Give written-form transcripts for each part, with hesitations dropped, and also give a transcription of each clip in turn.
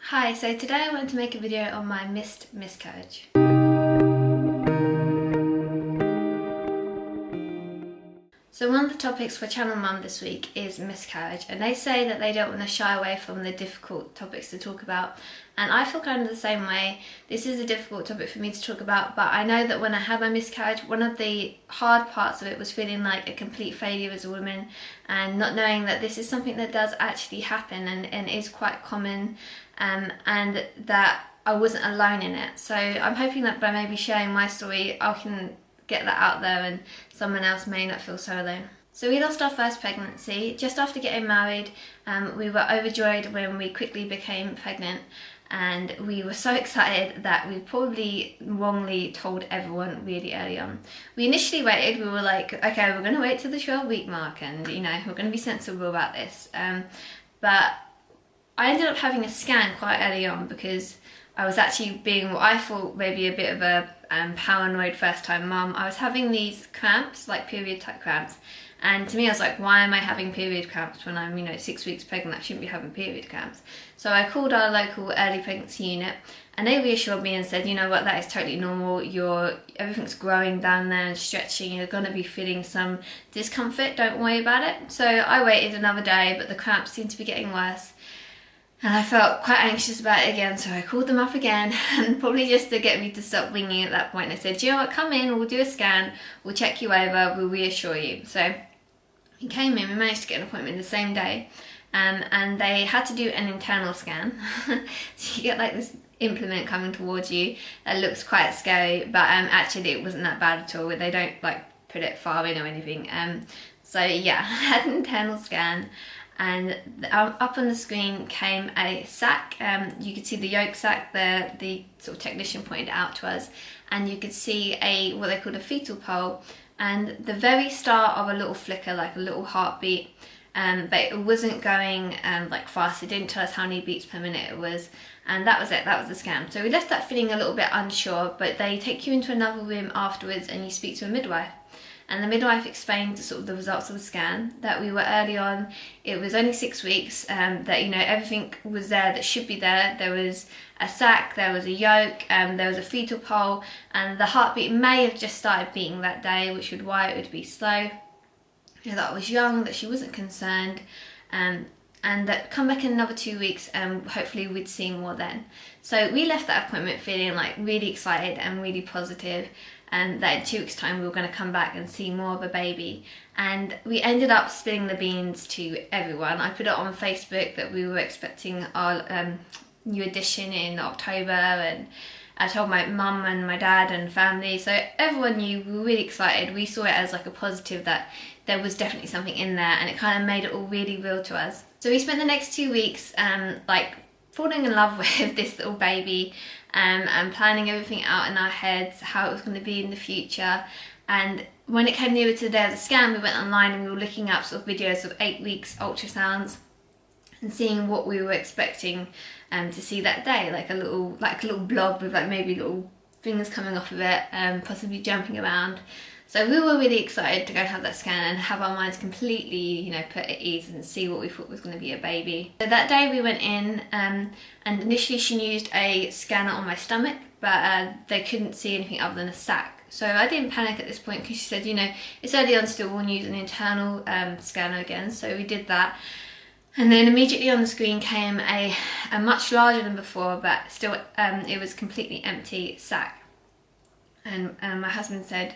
Hi, so today I wanted to make a video on my missed miscarriage. So one of the topics for Channel Mum this week is miscarriage, and they say that they don't want to shy away from the difficult topics to talk about, and I feel kind of the same way. This is a difficult topic for me to talk about, but I know that when I had my miscarriage, one of the hard parts of it was feeling like a complete failure as a woman and not knowing that this is something that does actually happen and is quite common, and that I wasn't alone in it. So I'm hoping that by maybe sharing my story, I can get that out there and someone else may not feel so alone. So we lost our first pregnancy just after getting married. We were overjoyed when we quickly became pregnant, and we were so excited that we probably wrongly told everyone really early on. We initially waited, we were like, okay, we're going to wait till the 12-week mark and we're going to be sensible about this. But I ended up having a scan quite early on because I was actually being what I thought maybe a bit of a paranoid first-time mum. I was having these cramps, like period-type cramps, and to me I was like, why am I having period cramps when I'm 6 weeks pregnant? I shouldn't be having period cramps. So I called our local early pregnancy unit, and they reassured me and said, you know what, that is totally normal. Everything's growing down there and stretching. You're going to be feeling some discomfort. Don't worry about it. So I waited another day, but the cramps seemed to be getting worse. And I felt quite anxious about it again, so I called them up again, and probably just to get me to stop ringing at that point, I said, do you know what, come in, we'll do a scan, we'll check you over, we'll reassure you. So he came in, we managed to get an appointment the same day, and they had to do an internal scan. So you get like this implement coming towards you that looks quite scary, but actually it wasn't that bad at all. They don't like put it far in or anything. So yeah, I had an internal scan, and up on the screen came a sac. You could see the yolk sac there, the sort of technician pointed out to us, and you could see what they called a fetal pole, and the very start of a little flicker, like a little heartbeat, but it wasn't going like fast. It didn't tell us how many beats per minute it was, and that was it. That was the scan. So we left that feeling a little bit unsure, but they take you into another room afterwards and you speak to a midwife. And the midwife explained sort of the results of the scan, that we were early on, it was only 6 weeks, that everything was there that should be there. There was a sac, there was a yolk, there was a fetal pole, and the heartbeat may have just started beating that day, which would why it would be slow. That I was young, that she wasn't concerned, and that come back in another 2 weeks and hopefully we'd see more then. So we left that appointment feeling like really excited and really positive, and that in 2 weeks time we were going to come back and see more of a baby. And we ended up spilling the beans to everyone. I put it on Facebook that we were expecting our new edition in October, and I told my mum and my dad and family, so everyone knew. We were really excited. We saw it as like a positive that there was definitely something in there, and it kind of made it all really real to us. So we spent the next 2 weeks like falling in love with this little baby, and planning everything out in our heads, how it was going to be in the future. And when it came nearer to the day of the scan, we went online and we were looking up sort of videos of 8 weeks ultrasounds and seeing what we were expecting to see that day, like a little blob with like maybe little fingers coming off of it, possibly jumping around. So we were really excited to go and have that scan and have our minds completely, put at ease and see what we thought was going to be a baby. So that day we went in, and initially she used a scanner on my stomach, but they couldn't see anything other than a sac. So I didn't panic at this point because she said, it's early on still, we'll use an internal scanner again. So we did that. And then immediately on the screen came a much larger than before, but still it was completely empty sac. And my husband said,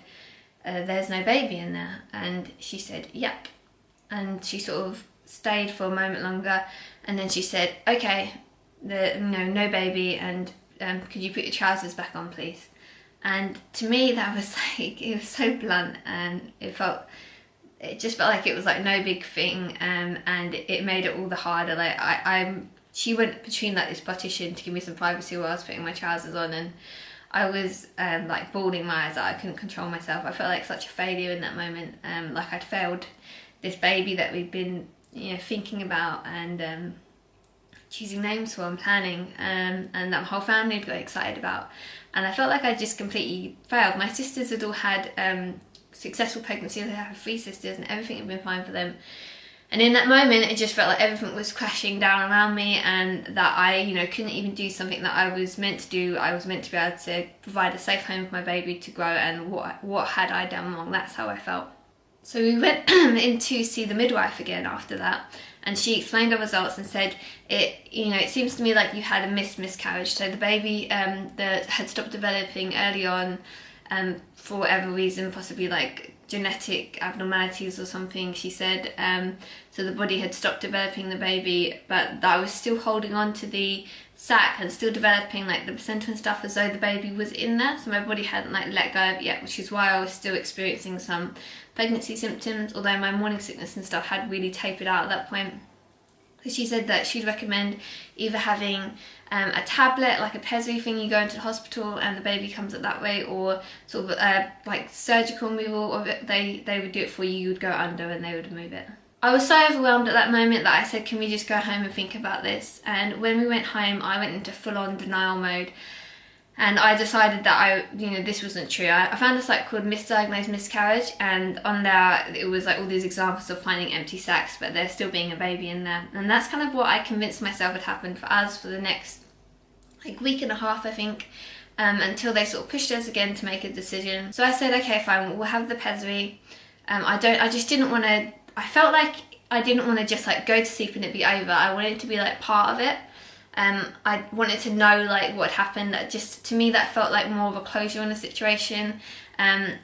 there's no baby in there, and she said yep, and she sort of stayed for a moment longer, and then she said, okay, no baby, and could you put your trousers back on please? And to me that was like, it was so blunt, and it just felt like it was like no big thing, and it made it all the harder. Like she went between like this partition to give me some privacy while I was putting my trousers on, and I was like bawling my eyes out. I couldn't control myself. I felt like such a failure in that moment, like I'd failed this baby that we'd been thinking about and choosing names for and planning, and that my whole family had got excited about. And I felt like I just completely failed. My sisters had all had successful pregnancies. I have 3 sisters and everything had been fine for them. And in that moment, it just felt like everything was crashing down around me, and that I, you know, couldn't even do something that I was meant to do. I was meant to be able to provide a safe home for my baby to grow, and what had I done wrong? That's how I felt. So we went in to see the midwife again after that, and she explained our results and said, it seems to me like you had a miscarriage. So the baby that had stopped developing early on, for whatever reason, possibly like genetic abnormalities or something, she said. So the body had stopped developing the baby, but I was still holding on to the sac and still developing like the placenta and stuff as though the baby was in there. So my body hadn't like let go of it yet, which is why I was still experiencing some pregnancy symptoms, although my morning sickness and stuff had really tapered out at that point. So she said that she'd recommend either having a tablet, like a pessary thing, you go into the hospital and the baby comes up that way, or sort of like surgical removal of it. They would do it for you, you would go under and they would remove it. I was so overwhelmed at that moment that I said, can we just go home and think about this? And when we went home, I went into full-on denial mode. And I decided that this wasn't true. I found a site called Misdiagnosed Miscarriage, and on there it was like all these examples of finding empty sacs, but there still being a baby in there. And that's kind of what I convinced myself had happened for us for the next like week and a half, I think, until they sort of pushed us again to make a decision. So I said, okay, fine, we'll have the pessary. I just didn't want to. I felt like I didn't want to just like go to sleep and it be over. I wanted it to be like part of it. I wanted to know like what happened. That just, to me, that felt like more of a closure on the situation, and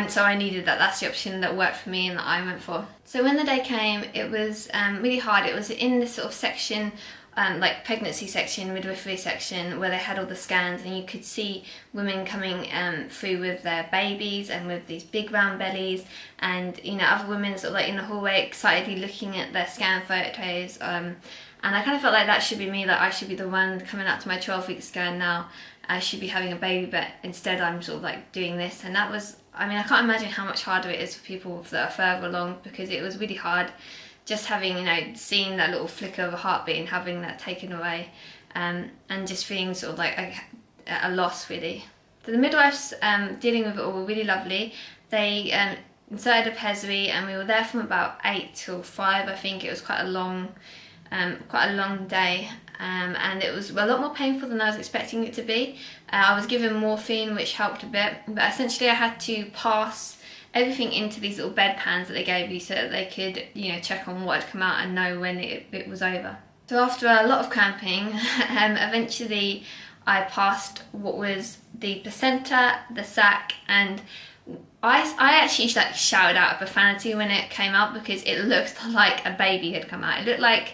so I needed that. That's the option that worked for me and that I went for. So when the day came, it was really hard. It was in this sort of section, like pregnancy section, midwifery section, where they had all the scans, and you could see women coming through with their babies and with these big round bellies, and other women sort of like in the hallway excitedly looking at their scan photos. And I kind of felt like that should be me, that I should be the one coming up to my 12-week scan now. I should be having a baby, but instead I'm sort of like doing this. And that was, I can't imagine how much harder it is for people that are further along, because it was really hard just having, seeing that little flicker of a heartbeat and having that taken away, and just feeling sort of like a loss, really. So the midwives dealing with it all were really lovely. They inserted a pessary, and we were there from about 8 till 5, I think. It was quite a long day, and it was a lot more painful than I was expecting it to be. I was given morphine, which helped a bit, but essentially I had to pass everything into these little bed pans that they gave you, so that they could check on what had come out and know when it was over. So after a lot of cramping, eventually I passed what was the placenta, the sac, and I actually like shouted out a profanity when it came out, because it looked like a baby had come out. It looked like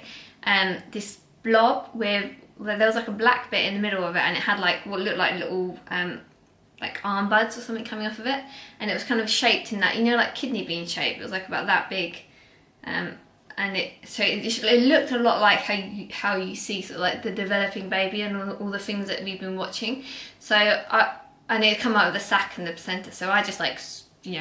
this blob where there was like a black bit in the middle of it, and it had like what looked like little like arm buds or something coming off of it, and it was kind of shaped in that, like kidney bean shape. It was like about that big, and it looked a lot like how you see sort of like the developing baby and all the things that we've been watching. So and it had come out of the sac and the placenta, so I just like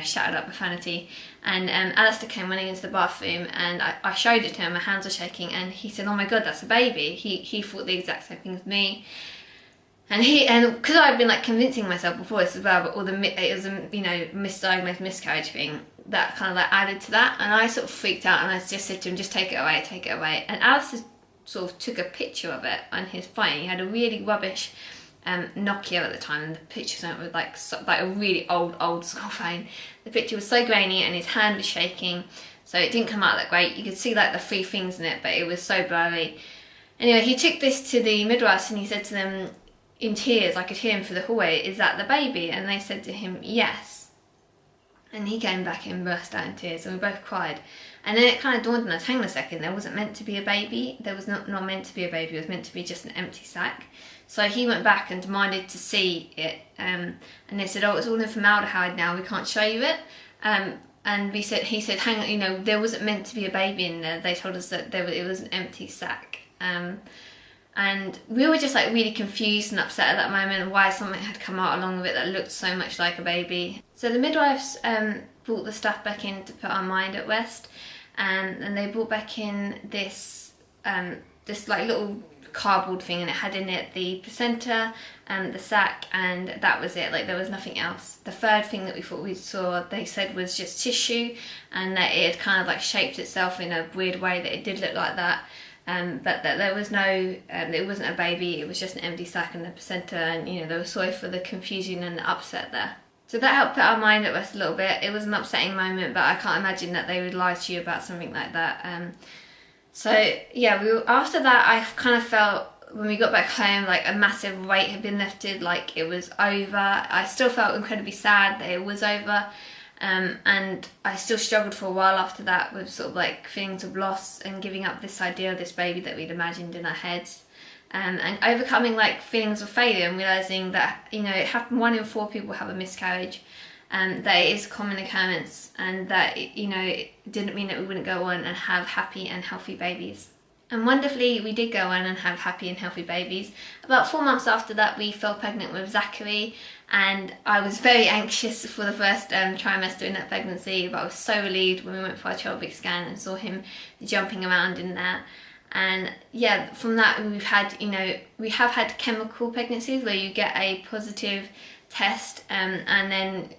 shouted up profanity, and Alistair came running into the bathroom, and I showed it to him. My hands were shaking, and he said, "Oh my god, that's a baby." He thought the exact same thing as me, and because I'd been like convincing myself before this as well, but it was a misdiagnosed miscarriage thing that kind of like added to that, and I sort of freaked out, and I just said to him, "Just take it away," and Alistair sort of took a picture of it on his phone. He had a really rubbish Nokia at the time, and the picture went with like a really old school phone. The picture was so grainy, and his hand was shaking, so it didn't come out that great. You could see like the 3 things in it, but it was so blurry. Anyway, he took this to the midwives, and he said to them in tears, I could hear him through the hallway, "Is that the baby?" And they said to him, "Yes." And he came back and burst out in tears, and we both cried. And then it kind of dawned on us, hang on a second, there wasn't meant to be a baby. There was not meant to be a baby. It was meant to be just an empty sac. So he went back and demanded to see it, and they said, "Oh, it's all in formaldehyde now, we can't show you it." And he said, "Hang on, there wasn't meant to be a baby in there. They told us that it was an empty sac." And we were just like really confused and upset at that moment why something had come out along with it that looked so much like a baby. So the midwives brought the stuff back in to put our mind at rest, and they brought back in this like little cardboard thing, and it had in it the placenta and the sac, and that was it. Like, there was nothing else. The third thing that we thought we saw, they said, was just tissue, and that it had kind of like shaped itself in a weird way, that it did look like that. But that there was no, it wasn't a baby, it was just an empty sac and the placenta, and they were sorry for the confusion and the upset there. So that helped put our mind at rest a little bit. It was an upsetting moment, but I can't imagine that they would lie to you about something like that. So yeah, after that I kind of felt, when we got back home, like a massive weight had been lifted, like it was over. I still felt incredibly sad that it was over. And I still struggled for a while after that with sort of like feelings of loss and giving up this idea of this baby that we'd imagined in our heads, and overcoming like feelings of failure and realising that it happened. 1 in 4 people have a miscarriage, and that it is a common occurrence, and that it didn't mean that we wouldn't go on and have happy and healthy babies. And wonderfully, we did go on and have happy and healthy babies. About 4 months after that, we fell pregnant with Zachary, and I was very anxious for the first trimester in that pregnancy, but I was so relieved when we went for our 12-week scan and saw him jumping around in there. And yeah, from that we have had chemical pregnancies where you get a positive test, and then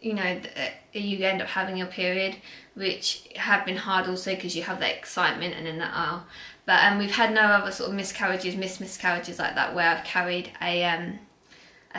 you end up having your period, which have been hard also because you have that excitement and then that but we've had no other sort of miscarriages like that, where I've carried a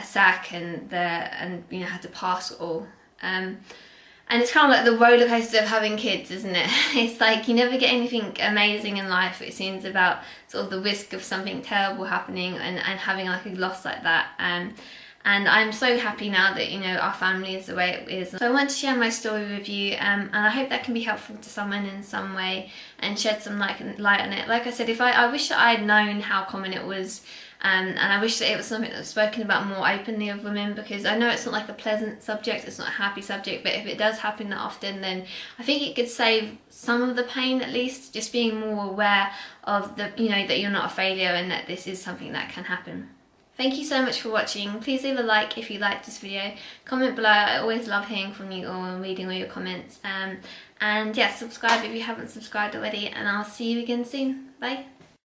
sac and had to pass it all. And it's kind of like the roller coaster of having kids, isn't it? It's like you never get anything amazing in life, it seems, about sort of the risk of something terrible happening and having like a loss like that. And I'm so happy now that our family is the way it is. So I want to share my story with you, and I hope that can be helpful to someone in some way and shed some light on it. Like I said, I wish that I had known how common it was, and I wish that it was something that was spoken about more openly of women, because I know it's not like a pleasant subject, it's not a happy subject, but if it does happen that often, then I think it could save some of the pain, at least, just being more aware of that you're not a failure and that this is something that can happen. Thank you so much for watching. Please leave a like if you liked this video. Comment below. I always love hearing from you all and reading all your comments. And yeah, subscribe if you haven't subscribed already, and I'll see you again soon. Bye.